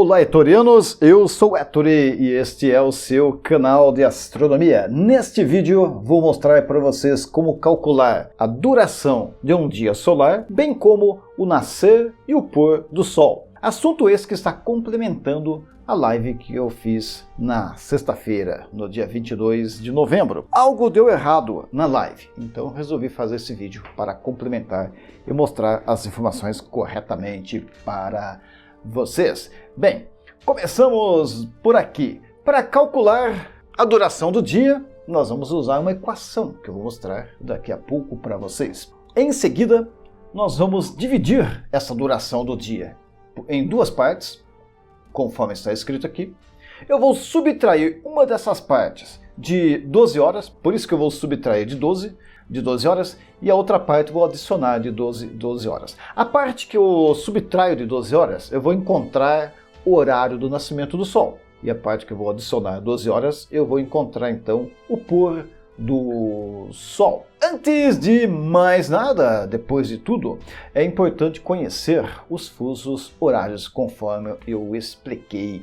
Olá, Etorianos! Eu sou Ettore e este é o seu canal de astronomia. Neste vídeo vou mostrar para vocês como calcular a duração de um dia solar, bem como o nascer e o pôr do Sol. Assunto esse que está complementando a live que eu fiz na sexta-feira, no dia 22 de novembro. Algo deu errado na live, então resolvi fazer esse vídeo para complementar e mostrar as informações corretamente para vocês. Bem, começamos por aqui. Para calcular a duração do dia, nós vamos usar uma equação que eu vou mostrar daqui a pouco para vocês. Em seguida, nós vamos dividir essa duração do dia em duas partes, conforme está escrito aqui. Eu vou subtrair uma dessas partes de 12 horas, por isso que eu vou subtrair de 12 horas, e a outra parte vou adicionar de 12 horas. A parte que eu subtraio de 12 horas, eu vou encontrar o horário do nascimento do Sol. E a parte que eu vou adicionar 12 horas, eu vou encontrar então o pôr do Sol. Antes de mais nada, depois de tudo, é importante conhecer os fusos horários, conforme eu expliquei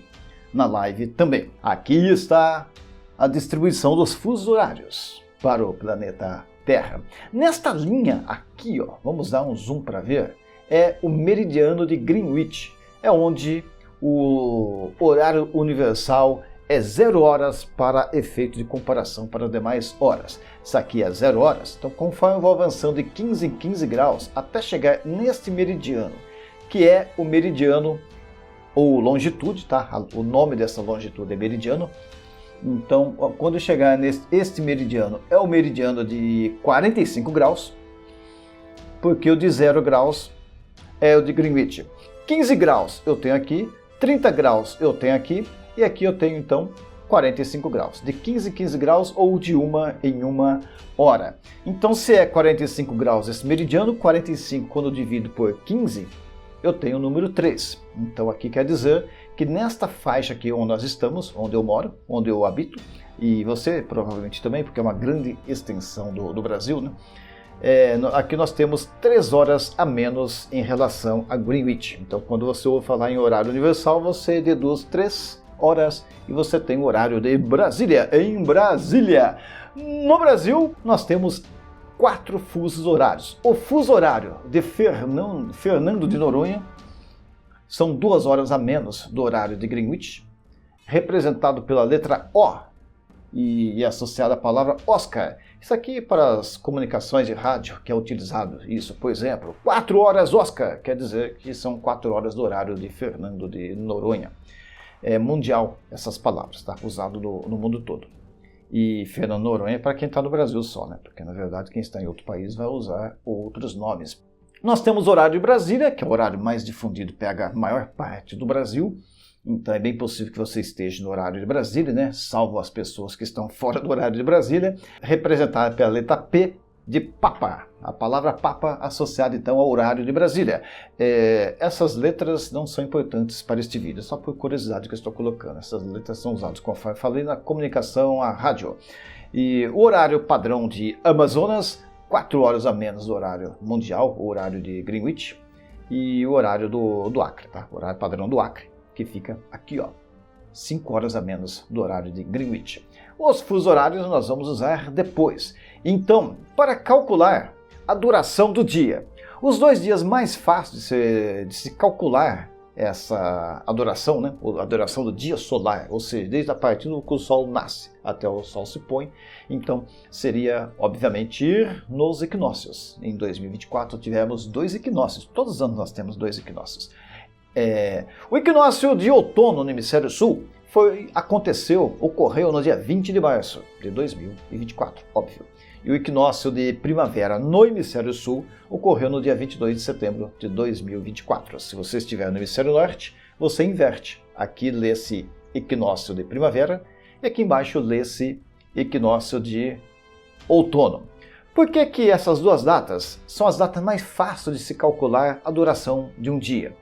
na live também. Aqui está a distribuição dos fusos horários para o planeta Terra. Nesta linha aqui, ó, vamos dar um zoom para ver, é o meridiano de Greenwich. É onde o horário universal é 0 horas para efeito de comparação para as demais horas. Isso aqui é 0 horas, então conforme eu vou avançando de 15 em 15 graus até chegar neste meridiano, que é o meridiano ou longitude, tá? O nome dessa longitude é meridiano. Então, quando eu chegar neste meridiano, é o meridiano de 45 graus, porque o de 0 graus é o de Greenwich. 15 graus eu tenho aqui, 30 graus eu tenho aqui, e aqui eu tenho então 45 graus. De 15 em 15 graus ou de 1 em 1 hora. Então, se é 45 graus esse meridiano, 45 quando eu divido por 15, eu tenho o número 3. Então aqui quer dizer que nesta faixa aqui onde nós estamos, onde eu moro, onde eu habito, e você provavelmente também, porque é uma grande extensão do Brasil, né? Aqui nós temos 3 horas a menos em relação a Greenwich. Então quando você ouve falar em horário universal, você deduz 3 horas e você tem o horário de Brasília. Em Brasília, no Brasil, nós temos 4 fusos horários. O fuso horário de Fernando de Noronha são 2 horas a menos do horário de Greenwich, representado pela letra O e associada à palavra Oscar. Isso aqui para as comunicações de rádio que é utilizado isso, por exemplo, 4 horas Oscar, quer dizer que são 4 horas do horário de Fernando de Noronha. É mundial essas palavras, tá? Usado no mundo todo. E Fernando Noronha é para quem está no Brasil só, né? Porque na verdade quem está em outro país vai usar outros nomes. Nós temos o horário de Brasília, que é o horário mais difundido, pega a maior parte do Brasil. Então é bem possível que você esteja no horário de Brasília, né? Salvo as pessoas que estão fora do horário de Brasília, representada pela letra P de Papa. A palavra Papa associada então ao horário de Brasília. Essas letras não são importantes para este vídeo, só por curiosidade que eu estou colocando. Essas letras são usadas, conforme falei, na comunicação, a rádio. E o horário padrão de Amazonas, 4 horas a menos do horário mundial, o horário de Greenwich, e o horário do Acre, tá? O horário padrão do Acre, que fica aqui, ó, 5 horas a menos do horário de Greenwich. Os fusos horários nós vamos usar depois. Então, para calcular a duração do dia, os 2 dias mais fáceis de se calcular a duração, né? A duração do dia solar, ou seja, desde a partir do que o Sol nasce até o Sol se põe, então seria, obviamente, ir nos equinócios. Em 2024 tivemos 2 equinócios, todos os anos nós temos 2 equinócios. O equinócio de outono no hemisfério sul ocorreu no dia 20 de março de 2024, óbvio. E o equinócio de primavera no hemisfério sul ocorreu no dia 22 de setembro de 2024. Se você estiver no hemisfério norte, você inverte. Aqui lê-se equinócio de primavera e aqui embaixo lê-se equinócio de outono. Por que essas duas datas são as datas mais fáceis de se calcular a duração de um dia?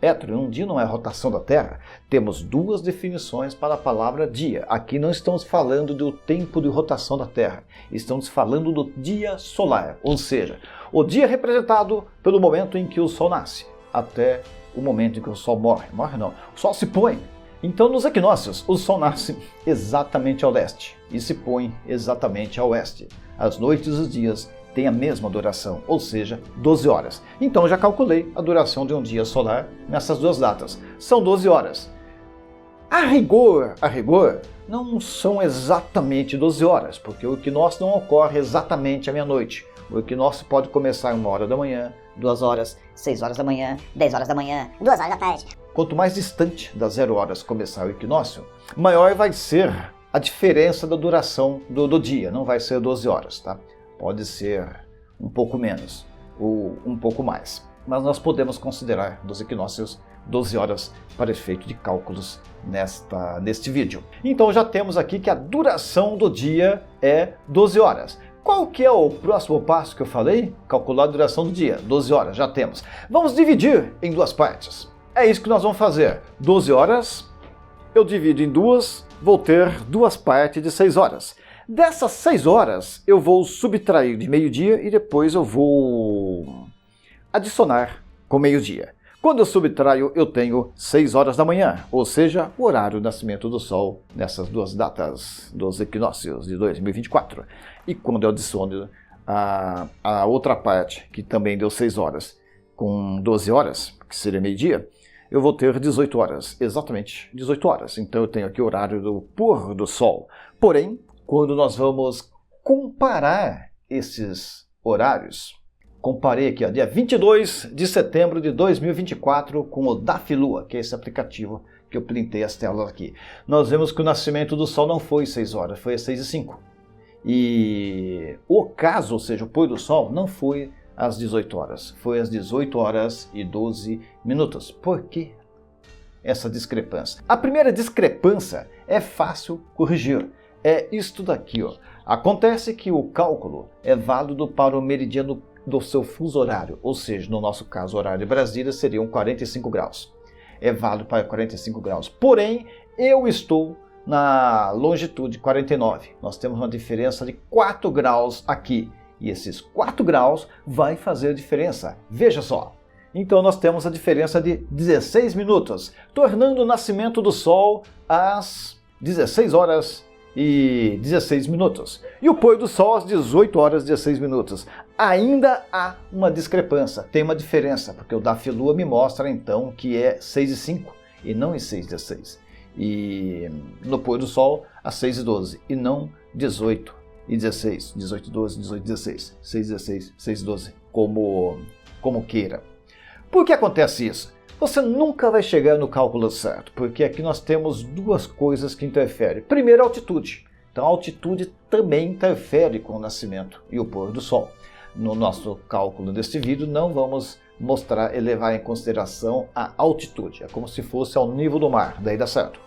Ettore, um dia não é a rotação da Terra? Temos 2 definições para a palavra dia. Aqui não estamos falando do tempo de rotação da Terra, estamos falando do dia solar, ou seja, o dia representado pelo momento em que o Sol nasce, até o momento em que o Sol morre. Morre não, o Sol se põe. Então nos equinócios, o Sol nasce exatamente ao leste e se põe exatamente ao oeste. As noites e os dias têm a mesma duração, ou seja, 12 horas. Então já calculei a duração de um dia solar nessas duas datas. São 12 horas. A rigor, não são exatamente 12 horas, porque o equinócio não ocorre exatamente à meia-noite. O equinócio pode começar 1 hora da manhã, 2 horas, 6 horas da manhã, 10 horas da manhã, 2 horas da tarde. Quanto mais distante das 0 horas começar o equinócio, maior vai ser a diferença da duração do dia. Não vai ser 12 horas, tá? Pode ser um pouco menos ou um pouco mais. Mas nós podemos considerar dos equinócios 12 horas para efeito de cálculos neste vídeo. Então já temos aqui que a duração do dia é 12 horas. Qual que é o próximo passo que eu falei? Calcular a duração do dia, 12 horas, já temos. Vamos dividir em duas partes. É isso que nós vamos fazer. 12 horas, eu divido em duas, vou ter duas partes de 6 horas. Dessas 6 horas, eu vou subtrair de meio-dia e depois eu vou adicionar com meio-dia. Quando eu subtraio, eu tenho 6 horas da manhã, ou seja, o horário do nascimento do Sol nessas duas datas dos equinócios de 2024. E quando eu adiciono a outra parte, que também deu 6 horas, com 12 horas, que seria meio-dia, eu vou ter 18 horas, exatamente 18 horas. Então eu tenho aqui o horário do pôr do Sol. Porém, quando nós vamos comparar esses horários, comparei aqui, ó, dia 22 de setembro de 2024 com o DAFI-Lua, que é esse aplicativo que eu printei as telas aqui. Nós vemos que o nascimento do Sol não foi 6 horas, foi às 6h05. E o ocaso, ou seja, o pôr do Sol, não foi às 18 horas, foi às 18 horas e 12 minutos. Por que essa discrepância? A primeira discrepância é fácil corrigir. É isto daqui, ó. Acontece que o cálculo é válido para o meridiano do seu fuso horário, ou seja, no nosso caso, o horário de Brasília seriam 45 graus. É válido para 45 graus. Porém, eu estou na longitude 49. Nós temos uma diferença de 4 graus aqui. E esses 4 graus vai fazer diferença. Veja só. Então nós temos a diferença de 16 minutos, tornando o nascimento do Sol às 16 horas e 16 minutos. E o pôr do Sol às 18 horas e 16 minutos. Ainda há uma discrepância, tem uma diferença, porque o DAFI-Lua me mostra então que é 6h05 e não em 6h16. E no pôr do Sol às 6h12 e não 18h16, 18h12, 18h16, 6h16, 6h12, como queira. Por que acontece isso? Você nunca vai chegar no cálculo certo, porque aqui nós temos duas coisas que interferem. Primeiro, a altitude. Então, a altitude também interfere com o nascimento e o pôr do Sol. No nosso cálculo deste vídeo, não vamos mostrar e levar em consideração a altitude. É como se fosse ao nível do mar, daí dá certo.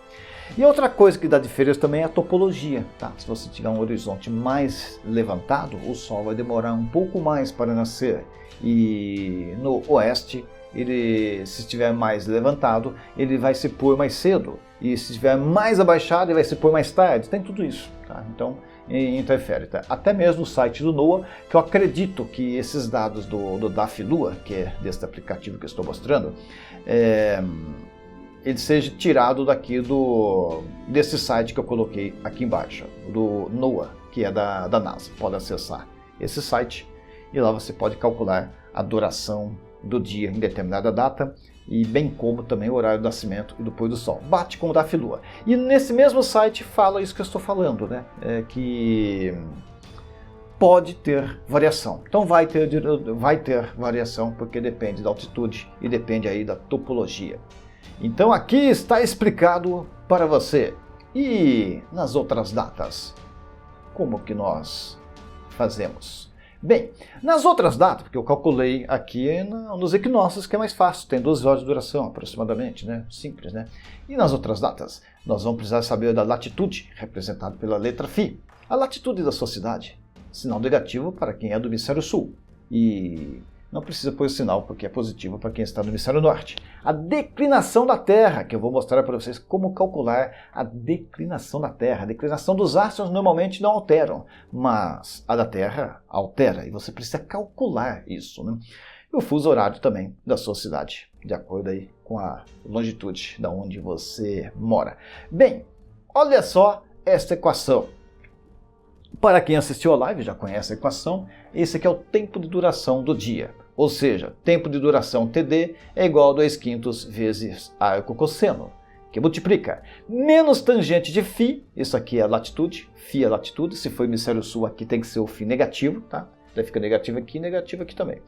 E outra coisa que dá diferença também é a topologia. Tá? Se você tiver um horizonte mais levantado, o Sol vai demorar um pouco mais para nascer. E no oeste, se estiver mais levantado, ele vai se pôr mais cedo. E se estiver mais abaixado, ele vai se pôr mais tarde. Tem tudo isso. Tá? Então, interfere. Tá? Até mesmo o site do NOAA, que eu acredito que esses dados do DAFI-Lua, que é desse aplicativo que eu estou mostrando, ele seja tirado daqui desse site que eu coloquei aqui embaixo, do NOAA, que é da NASA. Pode acessar esse site e lá você pode calcular a duração do dia em determinada data e bem como também o horário do nascimento e do pôr do Sol. Bate com o DAFI-Lua. E nesse mesmo site fala isso que eu estou falando, né? Que pode ter variação. Então vai ter variação porque depende da altitude e depende aí da topologia. Então aqui está explicado para você. E nas outras datas, como que nós fazemos? Bem, nas outras datas, porque eu calculei aqui nos equinócios, que é mais fácil, tem 12 horas de duração aproximadamente, né? Simples, né? E nas outras datas, nós vamos precisar saber da latitude, representada pela letra φ. A latitude da sua cidade, sinal negativo para quem é do hemisfério sul. E não precisa pôr sinal, porque é positivo para quem está no hemisfério norte. A declinação da Terra, que eu vou mostrar para vocês como calcular a declinação da Terra. A declinação dos astros normalmente não alteram, mas a da Terra altera, e você precisa calcular isso, né? E o fuso horário também da sua cidade. de acordo aí com a longitude da onde você mora. Bem, olha só esta equação. Para quem assistiu a live já conhece a equação, esse aqui é o tempo de duração do dia. Ou seja, tempo de duração TD é igual a 2/5 vezes arco cosseno, que multiplica menos tangente de φ, isso aqui é a latitude, φ é a latitude, se for hemisfério sul aqui tem que ser o φ negativo, tá? Daí fica negativo aqui também.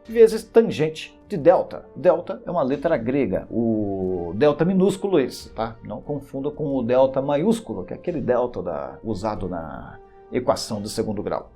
Vezes tangente de delta. Delta é uma letra grega, o delta minúsculo esse, tá? Não confunda com o delta maiúsculo, que é aquele delta usado na equação do segundo grau.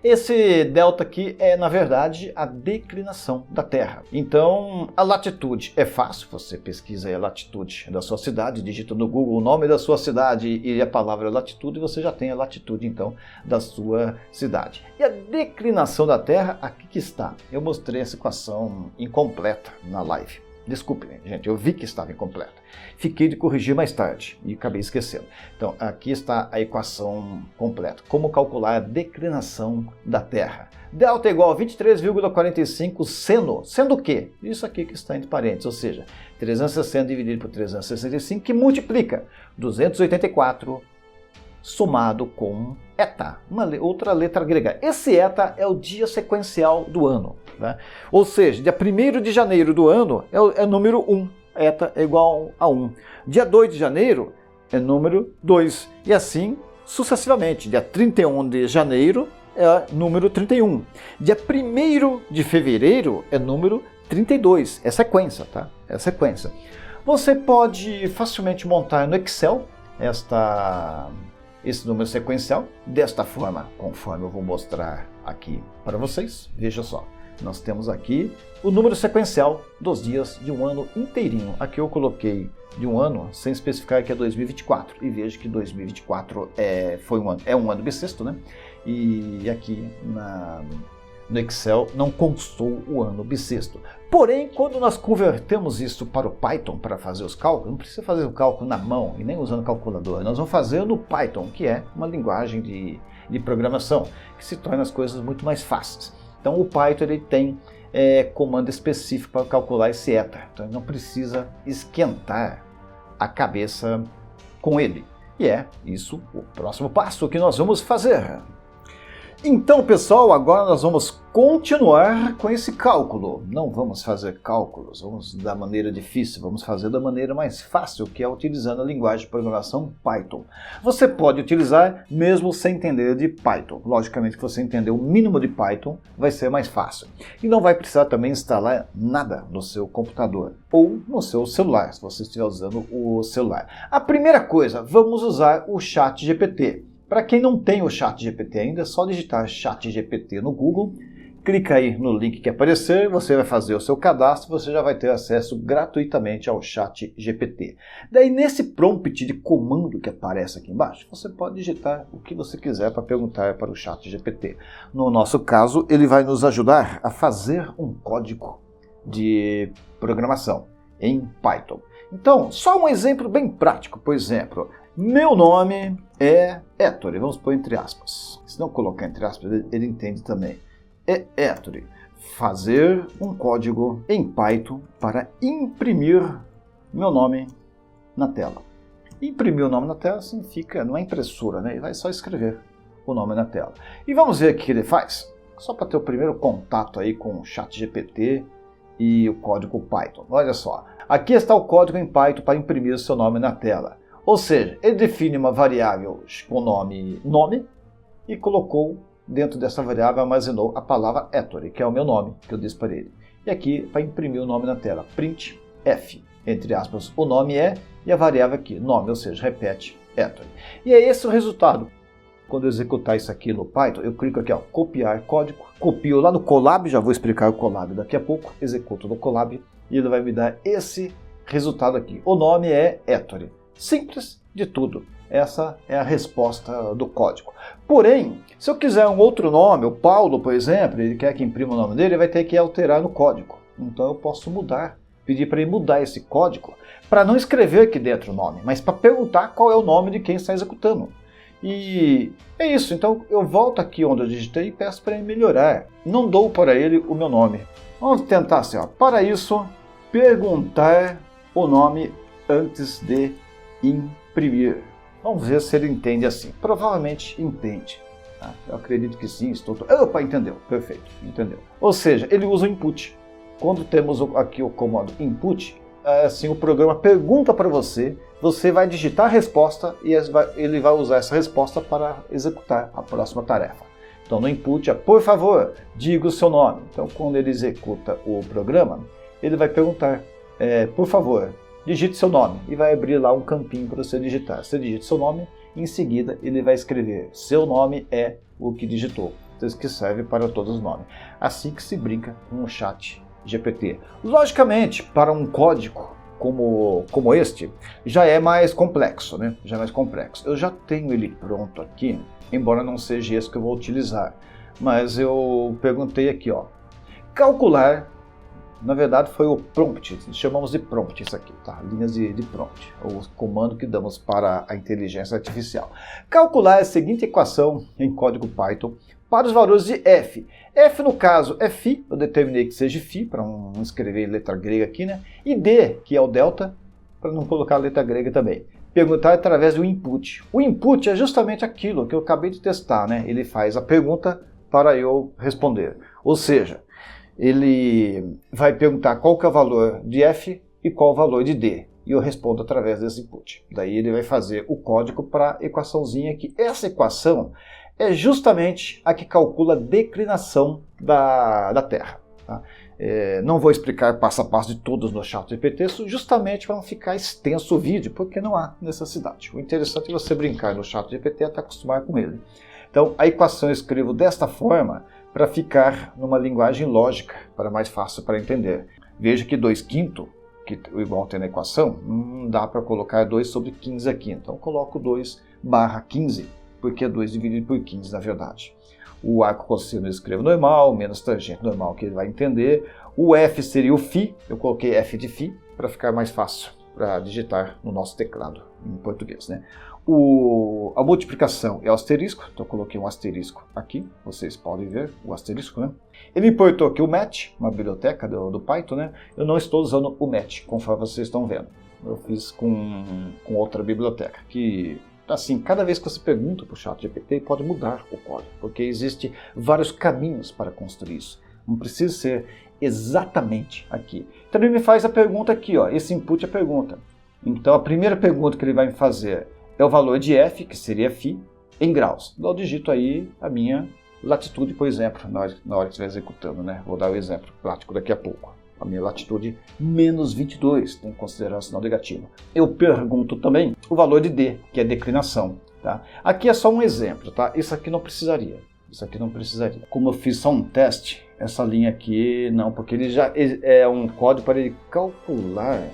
Esse delta aqui é, na verdade, a declinação da Terra. Então, a latitude é fácil, você pesquisa aí a latitude da sua cidade, digita no Google o nome da sua cidade e a palavra latitude, você já tem a latitude, então, da sua cidade. E a declinação da Terra, aqui que está. Eu mostrei essa equação incompleta na live. Desculpe, gente, eu vi que estava incompleta. Fiquei de corrigir mais tarde e acabei esquecendo. Então, aqui está a equação completa. Como calcular a declinação da Terra. Delta é igual a 23,45 seno. Sendo o quê? Isso aqui que está entre parênteses, ou seja, 360 dividido por 365, que multiplica 284 somado com eta, outra letra grega. Esse eta é o dia sequencial do ano. Né? Ou seja, dia 1º de janeiro do ano é número 1, eta é igual a 1. Dia 2 de janeiro é número 2, e assim sucessivamente. Dia 31 de janeiro é número 31. Dia 1º de fevereiro é número 32. É sequência, tá? É sequência. Você pode facilmente montar no Excel esse número sequencial desta forma, conforme eu vou mostrar aqui para vocês. Veja só. Nós temos aqui o número sequencial dos dias de um ano inteirinho. Aqui eu coloquei de um ano sem especificar que é 2024. E veja que 2024 é um ano bissexto, né? E aqui no Excel não constou o ano bissexto. Porém, quando nós convertemos isso para o Python para fazer os cálculos, não precisa fazer o cálculo na mão e nem usando calculadora. Nós vamos fazer no Python, que é uma linguagem de programação, que se torna as coisas muito mais fáceis. Então o Python ele tem comando específico para calcular esse eta. Então não precisa esquentar a cabeça com ele. E é isso o próximo passo que nós vamos fazer. Então, pessoal, agora nós vamos continuar com esse cálculo. Não vamos fazer cálculos, vamos da maneira difícil, vamos fazer da maneira mais fácil, que é utilizando a linguagem de programação Python. Você pode utilizar mesmo sem entender de Python. Logicamente, que você entender o mínimo de Python, vai ser mais fácil. E não vai precisar também instalar nada no seu computador ou no seu celular, se você estiver usando o celular. A primeira coisa, vamos usar o ChatGPT. Para quem não tem o ChatGPT ainda, é só digitar ChatGPT no Google, clica aí no link que aparecer, você vai fazer o seu cadastro, você já vai ter acesso gratuitamente ao ChatGPT. Daí nesse prompt de comando que aparece aqui embaixo, você pode digitar o que você quiser para perguntar para o ChatGPT. No nosso caso, ele vai nos ajudar a fazer um código de programação em Python. Então, só um exemplo bem prático, por exemplo, meu nome é Ettore, vamos pôr entre aspas. Se não colocar entre aspas, ele entende também. É Ettore. Fazer um código em Python para imprimir meu nome na tela. Imprimir o nome na tela significa, não é impressora, né? Ele vai só escrever o nome na tela. E vamos ver o que ele faz. Só para ter o primeiro contato aí com o ChatGPT e o código Python. Olha só, aqui está o código em Python para imprimir o seu nome na tela. Ou seja, ele define uma variável com o nome e colocou dentro dessa variável, armazenou a palavra Ettore, que é o meu nome, que eu disse para ele. E aqui, para imprimir o nome na tela, print f, entre aspas, o nome é, e a variável aqui, nome, ou seja, repete Ettore. E é esse o resultado. Quando eu executar isso aqui no Python, eu clico aqui, ó, copiar código, copio lá no Colab, já vou explicar o Colab daqui a pouco, executo no Colab, e ele vai me dar esse resultado aqui. O nome é Ettore. Simples de tudo. Essa é a resposta do código. Porém, se eu quiser um outro nome, o Paulo, por exemplo, ele quer que imprima o nome dele, ele vai ter que alterar no código. Então eu posso mudar, pedir para ele mudar esse código, para não escrever aqui dentro o nome, mas para perguntar qual é o nome de quem está executando. E é isso, então eu volto aqui onde eu digitei e peço para ele melhorar. Não dou para ele o meu nome. Vamos tentar assim, ó. Para isso, perguntar o nome antes de imprimir. Vamos ver se ele entende assim. Provavelmente entende. Tá? Eu acredito que sim. Opa, entendeu. Perfeito, entendeu. Ou seja, ele usa o input. Quando temos aqui o comando input, assim o programa pergunta para você, você vai digitar a resposta e ele vai usar essa resposta para executar a próxima tarefa. Então no input é, por favor, diga o seu nome. Então quando ele executa o programa, ele vai perguntar, por favor, digite seu nome, e vai abrir lá um campinho para você digitar. Você digita seu nome, e em seguida ele vai escrever, seu nome é o que digitou. Isso que serve para todos os nomes. Assim que se brinca com o chat GPT. Logicamente, para um código como este, já é mais complexo, né? Já é mais complexo. Eu já tenho ele pronto aqui, embora não seja esse que eu vou utilizar. Mas eu perguntei aqui, ó, calcular. Na verdade foi o prompt, chamamos de prompt isso aqui, tá? Linhas de prompt, o comando que damos para a inteligência artificial. Calcular a seguinte equação em código Python para os valores de f. F no caso é φ, eu determinei que seja φ, para não escrever letra grega aqui, né? E D, que é o delta, para não colocar a letra grega também. Perguntar através do input. O input é justamente aquilo que eu acabei de testar, né? Ele faz a pergunta para eu responder. Ou seja, ele vai perguntar qual que é o valor de f e qual o valor de d. E eu respondo através desse input. Daí ele vai fazer o código para a equaçãozinha aqui. Essa equação é justamente a que calcula a declinação da Terra. Tá? Não vou explicar passo a passo de todos no ChatGPT, justamente para não ficar extenso o vídeo, porque não há necessidade. O interessante é você brincar no ChatGPT até acostumar com ele. Então, a equação eu escrevo desta forma para ficar numa linguagem lógica, para mais fácil para entender. Veja que 2/5, que igual tem na equação, não dá para colocar 2 sobre 15 aqui. Então, eu coloco 2/15, porque é 2 dividido por 15, na verdade. O arco cosseno eu escrevo normal, menos tangente normal, que ele vai entender. O f seria o φ, eu coloquei f de φ, para ficar mais fácil para digitar no nosso teclado, em português, né? A multiplicação é o asterisco, então eu coloquei um asterisco aqui, vocês podem ver o asterisco, né? Ele importou aqui o match, uma biblioteca do Python, né? Eu não estou usando o match, conforme vocês estão vendo. Eu fiz com outra biblioteca, que, assim, cada vez que você pergunta para o ChatGPT, pode mudar o código, porque existem vários caminhos para construir isso. Não precisa ser exatamente aqui. Então ele me faz a pergunta aqui, ó, esse input é a pergunta. Então a primeira pergunta que ele vai me fazer é o valor de f, que seria φ, em graus. Eu digito aí a minha latitude, por exemplo, na hora que estiver executando, né? Vou dar o exemplo prático daqui a pouco. A minha latitude, menos 22, tem que considerar o sinal negativo. Eu pergunto também o valor de D, que é declinação. Tá? Aqui é só um exemplo, tá? Isso aqui não precisaria. Isso aqui não precisaria. Como eu fiz só um teste, essa linha aqui não, porque ele já é um código para ele calcular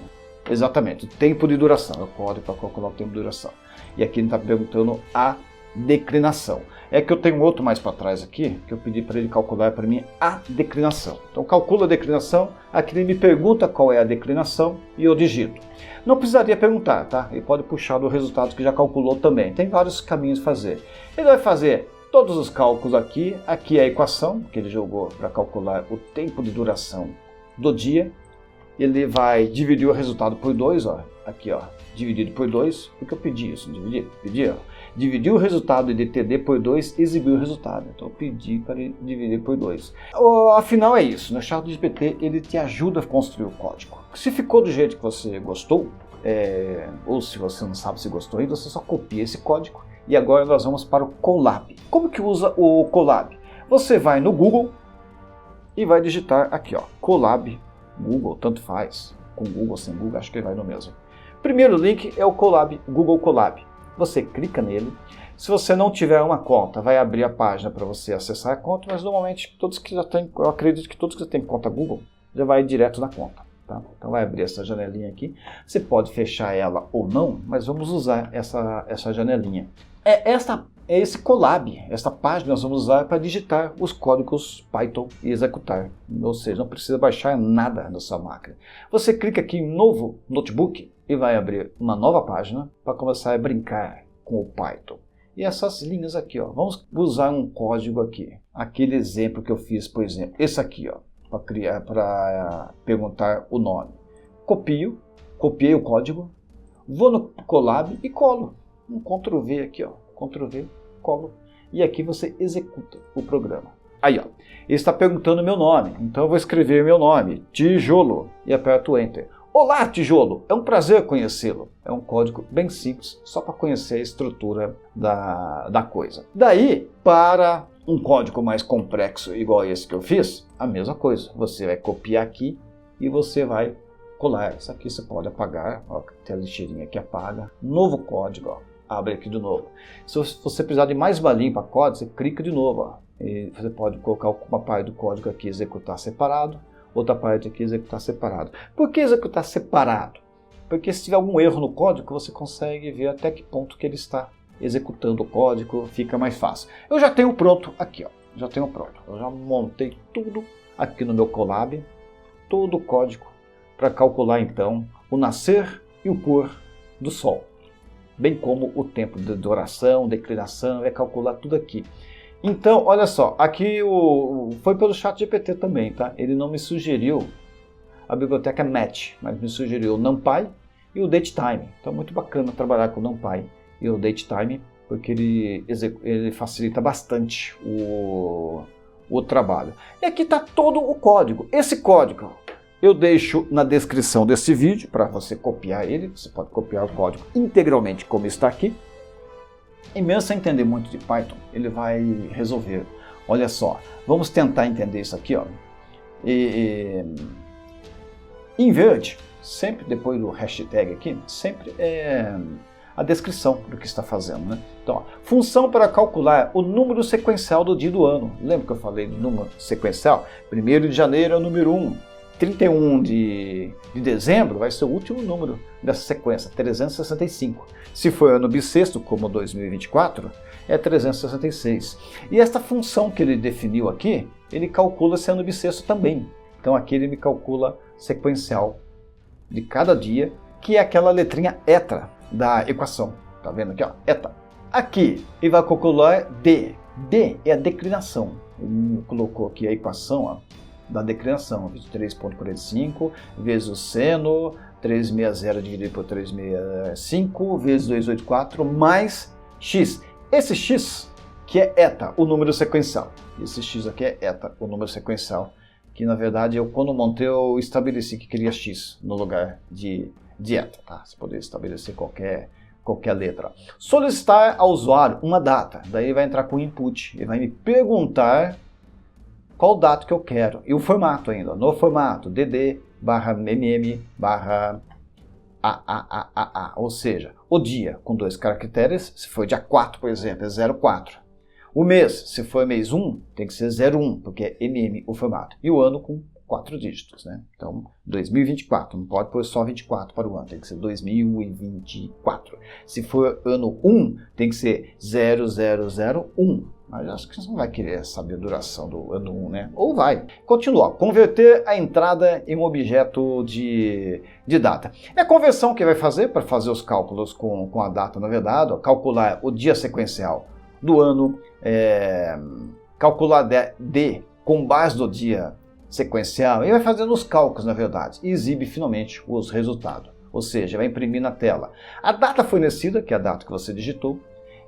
exatamente o tempo de duração. É o código para calcular o tempo de duração. E aqui ele está perguntando a declinação. É que eu tenho outro mais para trás aqui, que eu pedi para ele calcular para mim a declinação. Então calcula a declinação, aqui ele me pergunta qual é a declinação e eu digito. Não precisaria perguntar, tá? Ele pode puxar do resultado que já calculou também. Tem vários caminhos de fazer. Ele vai fazer todos os cálculos aqui é a equação que ele jogou para calcular o tempo de duração do dia. Ele vai dividir o resultado por 2, ó, aqui, ó, dividido por 2, porque eu pedi isso, dividir o resultado de TD por 2, exibir o resultado. Então eu pedi para ele dividir por 2. Afinal é isso, no ChatGPT ele te ajuda a construir o código. Se ficou do jeito que você gostou, ou se você não sabe se gostou ainda, você só copia esse código. E agora nós vamos para o Colab. Como que usa o Colab? Você vai no Google e vai digitar aqui, ó, Colab. Google, tanto faz, com Google, sem Google, acho que vai no mesmo. Primeiro link é o Colab, Google Colab. Você clica nele. Se você não tiver uma conta, vai abrir a página para você acessar a conta, mas normalmente todos que já têm, eu acredito que todos que já têm conta Google, já vai direto na conta. Tá? Então vai abrir essa janelinha aqui. Você pode fechar ela ou não, mas vamos usar essa janelinha. É esse Colab, essa página nós vamos usar para digitar os códigos Python e executar. Ou seja, não precisa baixar nada na sua máquina. Você clica aqui em Novo Notebook e vai abrir uma nova página para começar a brincar com o Python. E essas linhas aqui, ó, vamos usar um código aqui. Aquele exemplo que eu fiz, por exemplo, esse aqui, ó, para perguntar o nome. copiei o código, vou no Colab e colo. Um Ctrl V aqui, ó, Ctrl V, colo. E aqui você executa o programa. Aí, ó, ele está perguntando meu nome, então eu vou escrever meu nome, Tijolo, e aperto Enter. Olá, Tijolo, é um prazer conhecê-lo. É um código bem simples, só para conhecer a estrutura da coisa. Daí, para um código mais complexo, igual esse que eu fiz, a mesma coisa. Você vai copiar aqui e você vai colar. Isso aqui você pode apagar, ó, tem a lixeirinha que apaga. Novo código, ó, abre aqui de novo. Se você precisar de mais balinha para código, você clica de novo, ó. E você pode colocar uma parte do código aqui executar separado, outra parte aqui executar separado. Por que executar separado? Porque se tiver algum erro no código, você consegue ver até que ponto que ele está executando o código, fica mais fácil. Eu já tenho pronto aqui, ó. Já tenho pronto. Eu já montei tudo aqui no meu Colab, todo o código para calcular então o nascer e o pôr do sol, bem como o tempo de duração, declinação, vai calcular tudo aqui. Então, olha só, aqui foi pelo ChatGPT também, tá? Ele não me sugeriu a biblioteca Match, mas me sugeriu o NumPy e o DateTime. Então, muito bacana trabalhar com o NumPy e o DateTime, porque ele facilita bastante o trabalho. E aqui está todo o código. Esse código eu deixo na descrição desse vídeo para você copiar ele. Você pode copiar o código integralmente como está aqui. E mesmo sem entender muito de Python, ele vai resolver. Olha só, vamos tentar entender isso aqui, ó. Em verde, sempre depois do hashtag aqui, sempre é a descrição do que está fazendo, né? Então, ó, função para calcular o número sequencial do dia do ano. Lembra que eu falei do número sequencial? 1º de janeiro é o número 1. 31 de dezembro vai ser o último número dessa sequência, 365. Se for ano bissexto, como 2024, é 366. E esta função que ele definiu aqui, ele calcula esse ano bissexto também. Então aqui ele me calcula sequencial de cada dia, que é aquela letrinha eta da equação. Tá vendo aqui, ó? Eta. Aqui ele vai calcular D. D é a declinação. Ele colocou aqui a equação, ó, da declinação, 23,45 vezes o seno, 360 dividido por 365 vezes 284 mais x. Esse x que é eta, o número sequencial. Esse x aqui é eta, o número sequencial, que na verdade eu quando montei eu estabeleci que queria x no lugar de eta, tá? Você poderia estabelecer qualquer letra. Solicitar ao usuário uma data, daí vai entrar com input, ele vai me perguntar qual data que eu quero, e o formato ainda, no formato dd/mm/AAAA, ou seja, o dia com 2 caracteres, se for dia 4, por exemplo, é 04. O mês, se for mês 1, tem que ser 01, porque é MM o formato. E o ano com 4 dígitos, né? Então, 2024, não pode pôr só 24 para o ano, tem que ser 2024. Se for ano 1, tem que ser 0001. Mas acho que você não vai querer saber a duração do ano 1, né? Ou vai. Continua. Converter a entrada em um objeto de data. É a conversão que vai fazer para fazer os cálculos com a data, na verdade. Ó, calcular o dia sequencial do ano. Calcular D com base no dia sequencial. E vai fazendo os cálculos, na verdade. E exibe finalmente os resultados. Ou seja, vai imprimir na tela a data fornecida, que é a data que você digitou.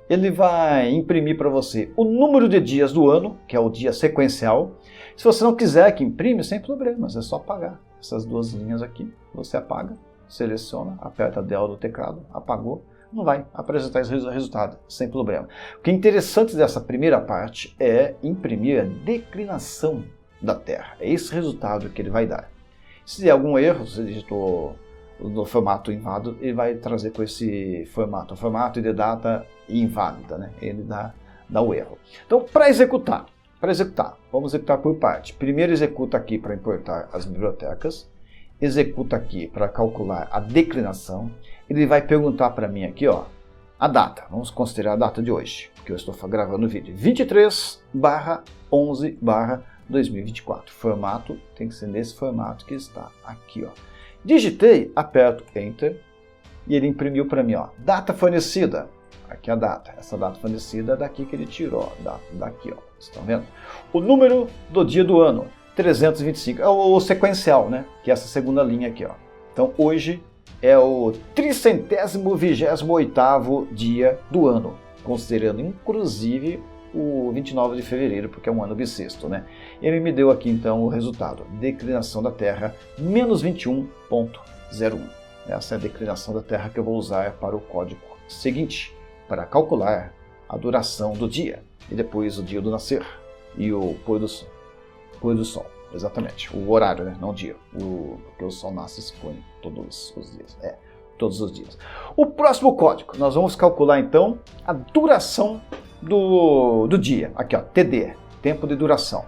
Ele vai imprimir para você o número de dias do ano, que é o dia sequencial. Se você não quiser que imprime, sem problemas, é só apagar essas duas linhas aqui. Você apaga, seleciona, aperta Del do teclado, apagou, não vai apresentar esse resultado, sem problema. O que é interessante dessa primeira parte é imprimir a declinação da Terra. É esse resultado que ele vai dar. Se der algum erro, você digitou no formato inválido, ele vai trazer com esse formato, o formato de data inválida, né? Ele dá o erro. Então, para executar, vamos executar por parte. Primeiro executa aqui para importar as bibliotecas, executa aqui para calcular a declinação. Ele vai perguntar para mim aqui, ó, a data. Vamos considerar a data de hoje, que eu estou gravando o vídeo. 23/11/2024. Formato tem que ser nesse formato que está aqui, ó. Digitei, aperto Enter e ele imprimiu para mim, ó, data fornecida. Aqui a data. Essa data fornecida é daqui que ele tirou, ó, daqui, ó. Vocês estão vendo? O número do dia do ano, 325. É o sequencial, né? Que é essa segunda linha aqui, ó. Então hoje é o 328º dia do ano, considerando inclusive o 29 de fevereiro, porque é um ano bissexto, né? Ele me deu aqui então o resultado, declinação da Terra, menos 21,01. Essa é a declinação da Terra que eu vou usar para o código seguinte, para calcular a duração do dia, e depois o dia do nascer, e o pôr do sol. Exatamente, o horário, né? Não o dia, porque o sol nasce e se põe todos os dias. Todos os dias. O próximo código, nós vamos calcular então a duração do dia. Aqui, ó, TD, tempo de duração,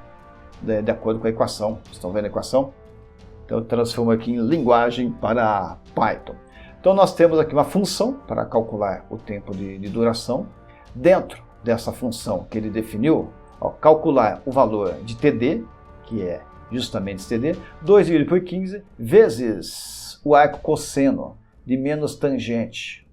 de acordo com a equação. Estão vendo a equação? Então eu transformo aqui em linguagem para Python. Então nós temos aqui uma função para calcular o tempo de duração. Dentro dessa função que ele definiu, ó, calcular o valor de TD, que é justamente esse TD, 2 dividido por 15, vezes o arco cosseno de menos tangente.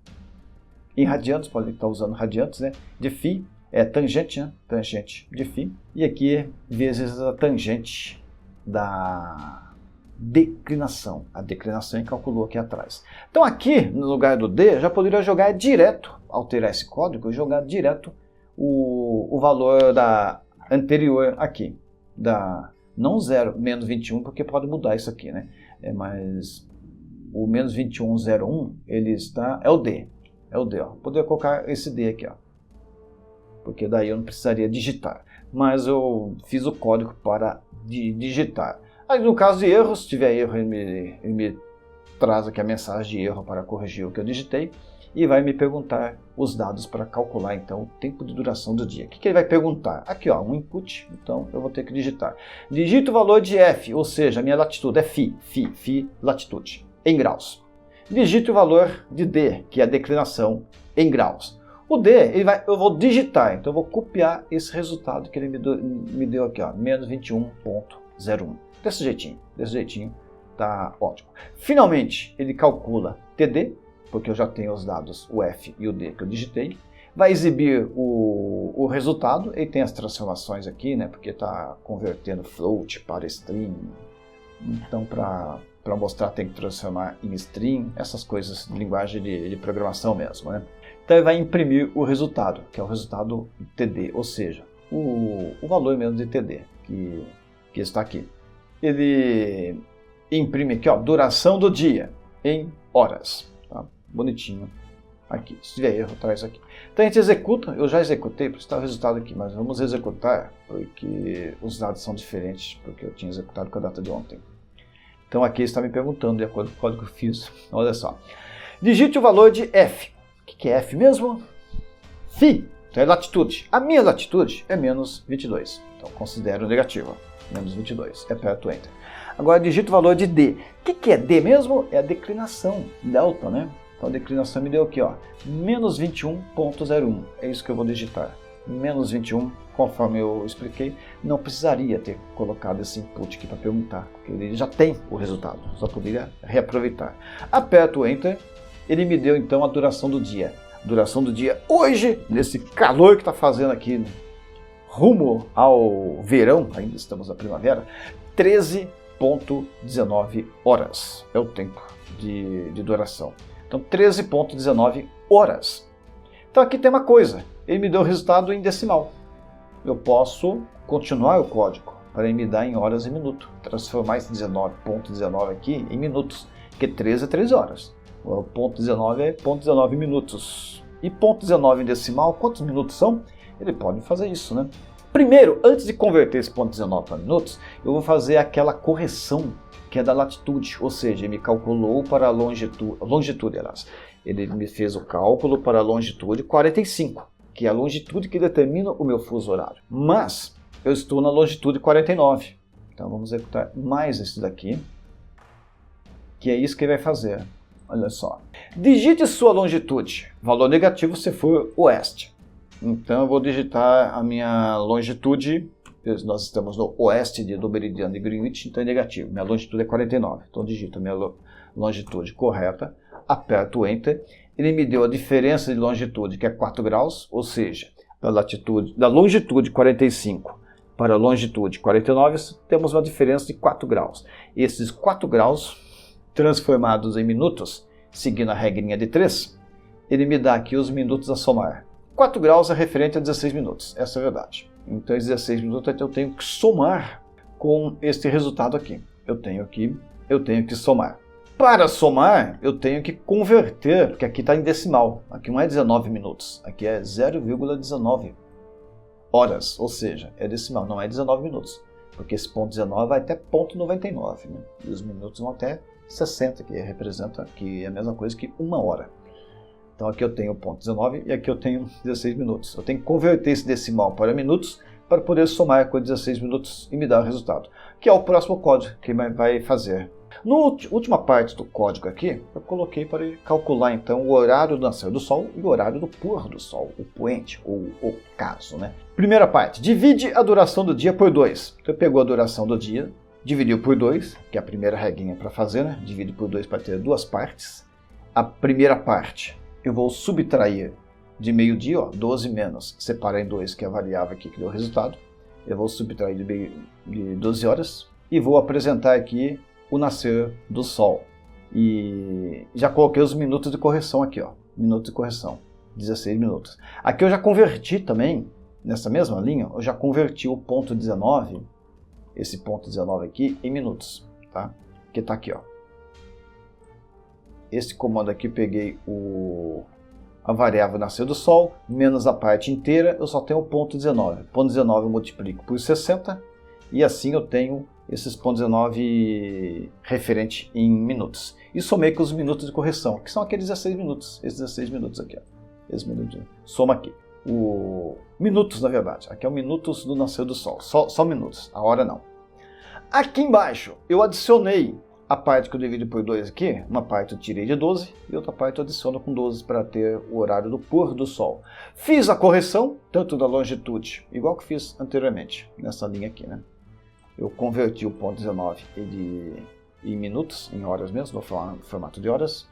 Em radianos, pode estar usando radianos, né? De φ, é tangente, né? Tangente de φ. E aqui, vezes a tangente da declinação. A declinação ele calculou aqui atrás. Então aqui, no lugar do D, já poderia jogar direto, alterar esse código, jogar direto o valor da anterior aqui. Não 0, menos 21, porque pode mudar isso aqui, né? Mas o menos 21,01, ele está, é o D, ó. Poderia colocar esse D aqui, ó, porque daí eu não precisaria digitar, mas eu fiz o código para digitar. Aí no caso de erros, se tiver erro, ele me traz aqui a mensagem de erro para corrigir o que eu digitei e vai me perguntar os dados para calcular então o tempo de duração do dia. O que ele vai perguntar? Aqui, ó, um input, então eu vou ter que digitar. Digito o valor de F, ou seja, a minha latitude é φ, latitude, em graus. Digite o valor de D, que é a declinação em graus. O D, eu vou digitar, então eu vou copiar esse resultado que ele me deu aqui, ó, menos 21,01. Desse jeitinho, tá ótimo. Finalmente, ele calcula TD, porque eu já tenho os dados, o F e o D que eu digitei. Vai exibir o resultado, ele tem as transformações aqui, né, porque está convertendo float para string. Então, para mostrar, tem que transformar em string, essas coisas de linguagem de programação mesmo, né? Então, ele vai imprimir o resultado, que é o resultado TD, ou seja, o valor mesmo de TD, que está aqui. Ele imprime aqui, ó, duração do dia em horas. Tá? Bonitinho aqui. Se tiver erro, traz aqui. Então a gente executa, eu já executei, porque está o resultado aqui, mas vamos executar, porque os dados são diferentes, porque eu tinha executado com a data de ontem. Então aqui está me perguntando, de acordo com o código que eu fiz. Olha só. Digite o valor de F. O que é F mesmo? Φ. Então é latitude. A minha latitude é menos 22. Então considero negativo. Menos 22. Aperto Enter. Agora digito o valor de D. O que é D mesmo? É a declinação, delta, né? Então a declinação me deu aqui, ó, menos 21,01. É isso que eu vou digitar. Menos 21, conforme eu expliquei, não precisaria ter colocado esse input aqui para perguntar, porque ele já tem o resultado, só poderia reaproveitar. Aperto Enter, ele me deu então a duração do dia. Duração do dia hoje, nesse calor que está fazendo aqui, rumo ao verão, ainda estamos na primavera, 13,19 horas é o tempo de duração. Então 13,19 horas. Então aqui tem uma coisa, ele me deu o resultado em decimal. Eu posso continuar o código para ele me dar em horas e minutos, transformar esse 19,19 aqui em minutos, porque 13 é 13 horas. O ponto 19 é ponto 19 minutos. E ponto 19 em decimal, quantos minutos são? Ele pode fazer isso, né? Primeiro, antes de converter esse ponto 19 para minutos, eu vou fazer aquela correção que é da latitude, ou seja, ele me calculou para a longitude, aliás. Ele me fez o cálculo para a longitude 45, que é a longitude que determina o meu fuso horário. Mas eu estou na longitude 49. Então vamos executar mais esse daqui, que é isso que ele vai fazer. Olha só. Digite sua longitude. Valor negativo se for oeste. Então eu vou digitar a minha longitude. Nós estamos no oeste do meridiano de Greenwich, então é negativo. Minha longitude é 49. Então digito a minha longitude correta, aperto o Enter. Ele me deu a diferença de longitude, que é 4 graus, ou seja, da longitude 45 para a longitude 49, temos uma diferença de 4 graus. Esses 4 graus transformados em minutos, seguindo a regrinha de 3, ele me dá aqui os minutos a somar. 4 graus é referente a 16 minutos, essa é a verdade. Então, esses 16 minutos eu tenho que somar com este resultado aqui. Eu tenho que somar. Para somar, eu tenho que converter, porque aqui está em decimal. Aqui não é 19 minutos, aqui é 0,19 horas, ou seja, é decimal, não é 19 minutos. Porque esse ponto 19 vai até ponto 99, né? E os minutos vão até 60, que representa que é a mesma coisa que 1 hora. Então aqui eu tenho ponto 19 e aqui eu tenho 16 minutos. Eu tenho que converter esse decimal para minutos para poder somar com 16 minutos e me dar o resultado, que é o próximo código que vai fazer. Na última parte do código aqui, eu coloquei para calcular então o horário do nascer do sol e o horário do pôr do sol, o poente, ou o caso, né? Primeira parte, divide a duração do dia por 2. Então pegou a duração do dia, dividiu por 2, que é a primeira regrinha para fazer, né? Divide por 2 para ter 2 partes. A primeira parte eu vou subtrair de meio-dia, 12 menos, separar em 2, que é a variável aqui que deu o resultado. Eu vou subtrair de 12 horas e vou apresentar aqui o nascer do sol. E já coloquei os minutos de correção aqui, minutos de correção, 16 minutos. Aqui eu já converti também, nessa mesma linha, eu já converti o ponto 19, esse ponto 19 aqui, em minutos, tá? Que tá aqui, Esse comando aqui, peguei a variável nascer do sol, menos a parte inteira, eu só tenho o ponto 19. Ponto 19 eu multiplico por 60, e assim eu tenho esses pontos 19 referente em minutos. E somei com os minutos de correção, que são aqueles 16 minutos. Esses 16 minutos aqui, Esses minutos. Soma aqui. Minutos, na verdade. Aqui é o minutos do nascer do sol. Só minutos. A hora não. Aqui embaixo, eu adicionei a parte que eu divido por 2 aqui. Uma parte eu tirei de 12 e outra parte eu adiciono com 12 para ter o horário do pôr do sol. Fiz a correção, tanto da longitude, igual que fiz anteriormente, nessa linha aqui, né? Eu converti o ponto 19 em minutos, em horas mesmo, no formato de horas,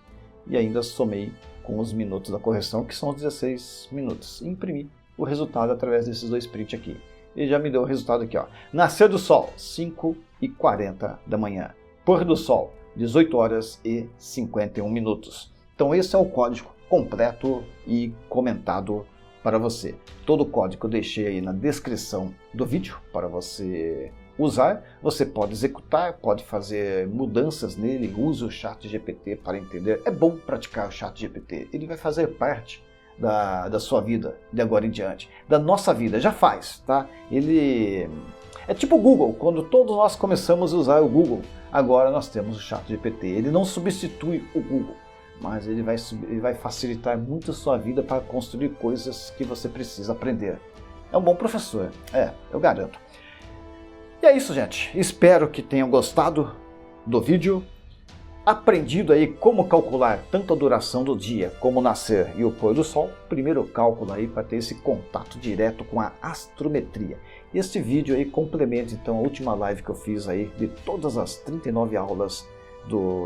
e ainda somei com os minutos da correção, que são os 16 minutos. E imprimi o resultado através desses 2 prints aqui. E já me deu o resultado aqui, Nascer do sol, 5h40 da manhã. Pôr do sol, 18 horas e 51 minutos. Então esse é o código completo e comentado para você. Todo o código eu deixei aí na descrição do vídeo para você usar. Você pode executar, pode fazer mudanças nele, use o ChatGPT para entender. É bom praticar o ChatGPT, ele vai fazer parte da sua vida de agora em diante, da nossa vida, já faz, tá? Ele é tipo o Google, quando todos nós começamos a usar o Google, agora nós temos o ChatGPT. Ele não substitui o Google, mas ele vai facilitar muito a sua vida para construir coisas que você precisa aprender. É um bom professor, eu garanto. E é isso, gente. Espero que tenham gostado do vídeo, aprendido aí como calcular tanto a duração do dia como o nascer e o pôr do sol. Primeiro cálculo aí para ter esse contato direto com a astrometria. Este vídeo aí complementa então a última live que eu fiz aí de todas as 39 aulas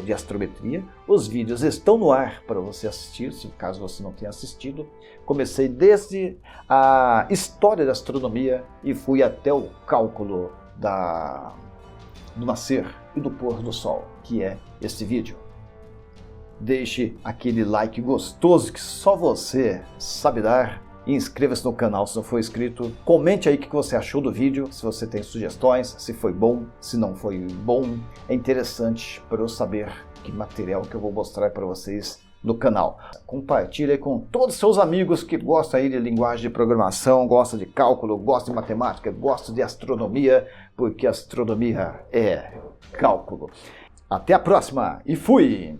de astrometria. Os vídeos estão no ar para você assistir, se caso você não tenha assistido. Comecei desde a história da astronomia e fui até o cálculo do nascer e do pôr do sol, que é este vídeo. Deixe aquele like gostoso que só você sabe dar e inscreva-se no canal se não for inscrito. Comente aí o que você achou do vídeo, se você tem sugestões, se foi bom, se não foi bom. É interessante para eu saber que material que eu vou mostrar para vocês no canal. Compartilhe aí com todos os seus amigos que gostam aí de linguagem de programação, gostam de cálculo, gostam de matemática, gostam de astronomia, porque astronomia é cálculo. Até a próxima e fui!